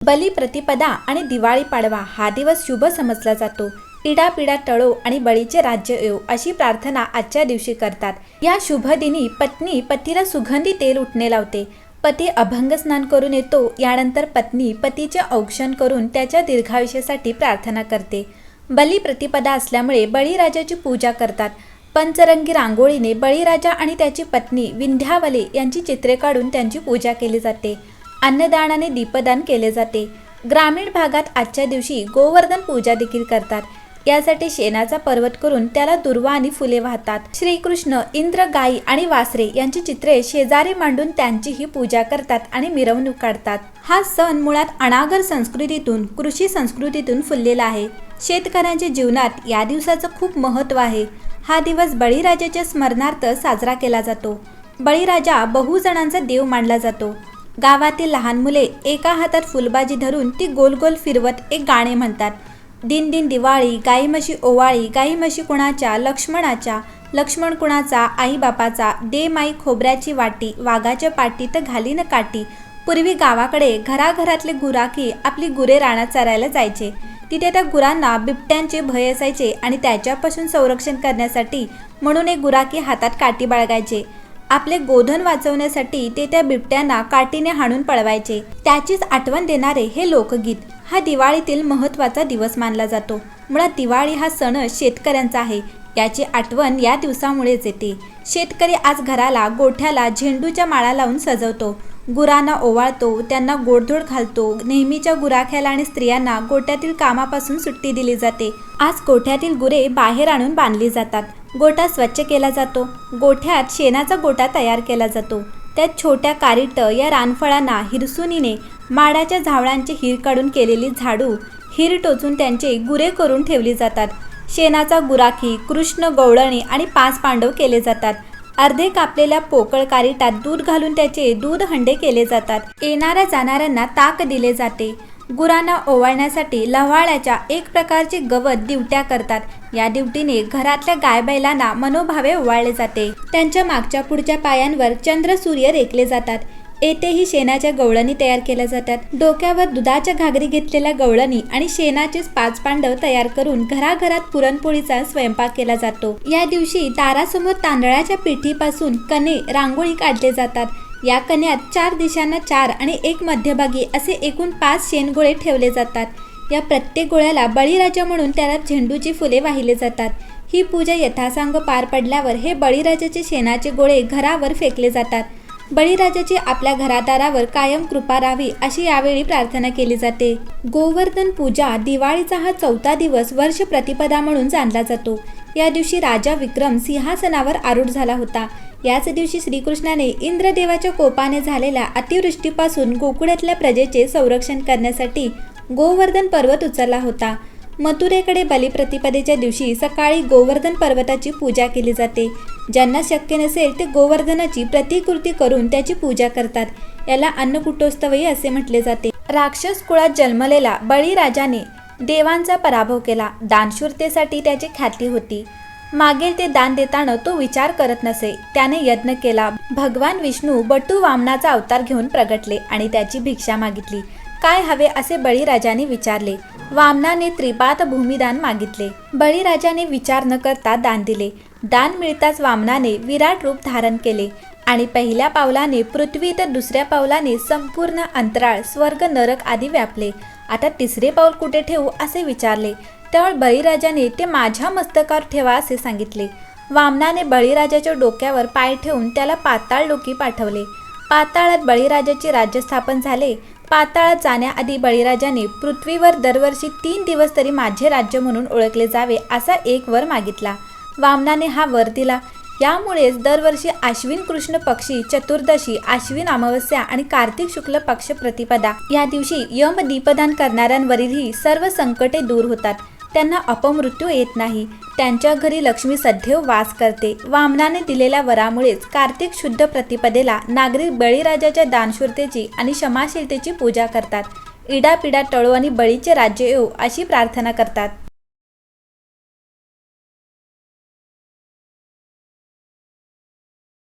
बली प्रतिपदा आणि दिवाळी पाडवा हा दिवस शुभ समजला जातो। इडापिडा टळो आणि बळीचे राज्य येवो अशी प्रार्थना आजच्या दिवशी करतात। या शुभ दिनी पत्नी पतीला सुगंधी तेल उठणे लावते। पती अभंग स्नान करून येतो। यानंतर पत्नी पतीचे औक्षण करून त्याच्या दीर्घायुष्यासाठी प्रार्थना करते। बली प्रतिपदा असल्यामुळे बळीराजाची पूजा करतात। पंचरंगी रांगोळीने बळीराजा आणि त्याची पत्नी विंध्यावली यांची चित्रे काढून त्यांची पूजा केली जाते। अन्नदानाने दीपदान केले जाते। ग्रामीण भागात आजच्या दिवशी गोवर्धन पूजा देखील करतात। यासाठी शेणाचा पर्वत करून त्याला दुर्वा आणि फुले वाहतात। श्रीकृष्ण, इंद्र, गाई आणि वासरे यांची चित्रे शेजारी मांडून त्यांचीही पूजा करतात आणि मिरवणूक काढतात। हा सण मुळात अनागर संस्कृतीतून, कृषी संस्कृतीतून फुललेला आहे। शेतकऱ्यांच्या जीवनात या दिवसाचं खूप महत्त्व आहे। हा दिवस बळीराजाच्या स्मरणार्थ साजरा केला जातो। बळीराजा बहुजणांचा देव मानला जातो। गावातील लहान मुले एका हातात फुलबाजी धरून ती गोल गोल फिरवत एक गाणे म्हणतात। दिन दिन दिवाळी, गाई म्हशी ओवाळी, गाई म्हशी कुणाच्या, लक्ष्मणाच्या, लक्ष्मण कुणाचा, आई बापाचा, दे माई खोबऱ्याची वाटी, वाघाच्या पाटीत घालीन काठी। पूर्वी गावाकडे घराघरातले गुराखी आपली गुरे रानात चरायला जायचे। तिथे त्या गुरांना बिबट्यांचे भय असायचे आणि त्याच्यापासून संरक्षण करण्यासाठी म्हणून एक गुराखी हातात काठी बाळगायचे। आपले गोधन वाचवण्यासाठी ते त्या बिबट्यांना काठीने हाणून पळवायचे। त्याचीच आठवण देणारे हे लोकगीत हा दिवाळीतील महत्त्वाचा दिवस मानला जातो। मुळात दिवाळी हा सण शेतकऱ्यांचा आहे। याची आठवण या दिवसामुळेच येते। शेतकरी आज घराला, गोठ्याला झेंडूच्या माळा लावून सजवतो, गुरांना ओवाळतो, त्यांना गोडधोड घालतो। नेहमीच्या गुराख्याला आणि स्त्रियांना गोठ्यातील कामापासून सुट्टी दिली जाते। आज गोठ्यातील गुरे बाहेर आणून बांधली जातात। गोठा स्वच्छ केला जातो। गोठ्यात शेणाचा गोठा तयार केला जातो। त्यात छोट्या कारिट या रानफळांना हिरसुनीने माडाच्या झावळांचे हिर काढून केलेली झाडू, हिर टोचून त्यांचे गुरे करून ठेवली जातात। शेणाचा गुराखी, कृष्ण, गवळणी आणि 5 पांडव केले जातात। अर्धे कापलेल्या पोकळ कारिटात दूध घालून त्याचे दूध हंडे केले जातात। येणाऱ्या जाणाऱ्यांना ताक दिले जाते। गुरांना ओवाळण्यासाठी लव्हाळ्याच्या एक प्रकारचे गवत दिवट्या करतात। या दिवटीने घरातल्या गायबैलांना मनोभावे ओवाळले जाते। त्यांच्या मागच्या पुढच्या पायांवर चंद्र सूर्य रेखले जातात। येथेही शेणाच्या गवळणी तयार केल्या जातात। डोक्यावर दुधाच्या घागरी घेतलेल्या गवळणी आणि शेणाचेच 5 पांडव तयार करून घराघरात पुरणपोळीचा स्वयंपाक केला जातो। या दिवशी दारासमोर तांदळाच्या पिठीपासून कणे रांगोळी काढले जातात। या कण्यात 4 दिशांना 4 आणि एक मध्यभागी असे एकूण 5 शेणगोळे ठेवले जातात। या प्रत्येक गोळ्याला बळीराजा म्हणून त्याला झेंडूची फुले वाहिले जातात। ही पूजा यथासांग पार पडल्यावर हे बळीराजाचे शेणाचे गोळे घरावर फेकले जातात। बळीराजाची आपल्या घरादारावर कायम कृपा राहावी अशी यावेळी प्रार्थना केली जाते। गोवर्धन पूजा दिवाळीचा हा 4था दिवस वर्ष प्रतिपदा म्हणून जाणला जातो। या दिवशी राजा विक्रम सिंहासनावर आरूढ झाला होता। याच दिवशी श्रीकृष्णाने इंद्रदेवाच्या कोपाने झालेल्या अतिवृष्टीपासून गोकुळातल्या प्रजेचे संरक्षण करण्यासाठी गोवर्धन पर्वत उचलला होता। मथुरेकडे बलिप्रतिपदेच्या दिवशी सकाळी गोवर्धन पर्वताची पूजा केली जाते। ज्यांना शक्य नसेल ते गोवर्धनाची प्रतिकृती करून त्याची पूजा करतात। याला अन्नकूटोत्सवही असे म्हटले जाते। राक्षस कुळात जन्मलेला बळीराजाने देवांचा पराभव केला। दानशूरतेसाठी त्याची ख्याती होती। मागेल ते दान देताना तो विचार करत नसे। त्याने यज्ञ केला। भगवान विष्णू बटू वामनाचा अवतार घेऊन प्रगटले आणि त्याची भिक्षा मागितली। काय हवे असे बळीराजाने विचारले। वामनाने त्रिपात भूमिदान मागितले। बळीराजाने विचार न करता दान दिले। दान मिळताच वामनाने विराट रूप धारण केले आणि पहिल्या पावलाने पृथ्वी तर दुसऱ्या पावलाने संपूर्ण अंतराळ, स्वर्ग, नरक आदी व्यापले। आता तिसरे पाऊल कुठे ठेवू असे विचारले। त्यावेळी बळीराजाने ते माझ्या मस्तकावर ठेवा असे सांगितले। वामनाने बळीराजाच्या डोक्यावर पाय ठेवून त्याला पाताळ लोकी पाठवले। पाताळात बळीराजाचे राज्य स्थापन झाले। पाताळात जाण्याआधी बळीराजाने पृथ्वीवर दरवर्षी 3 दिवस तरी माझे राज्य म्हणून ओळखले जावे असा एक वर मागितला। वामनाने हा वर दिला। यामुळेच दरवर्षी आश्विन कृष्ण पक्षी चतुर्दशी, आश्विन अमावस्या आणि कार्तिक शुक्ल पक्ष प्रतिपदा या दिवशी यम दीपदान करणाऱ्यांवरीलही सर्व संकटे दूर होतात। त्यांना अपमृत्यू येत नाही। त्यांच्या घरी लक्ष्मी सदैव वास करते। वामनाने दिलेल्या वरामुळेच कार्तिक शुद्ध प्रतिपदेला नागरिक बळीराजाच्या दानशूरतेची आणि क्षमाशीलतेची पूजा करतात। इडापिडा टळो आणि बळीचे राज्य येवो अशी प्रार्थना करतात।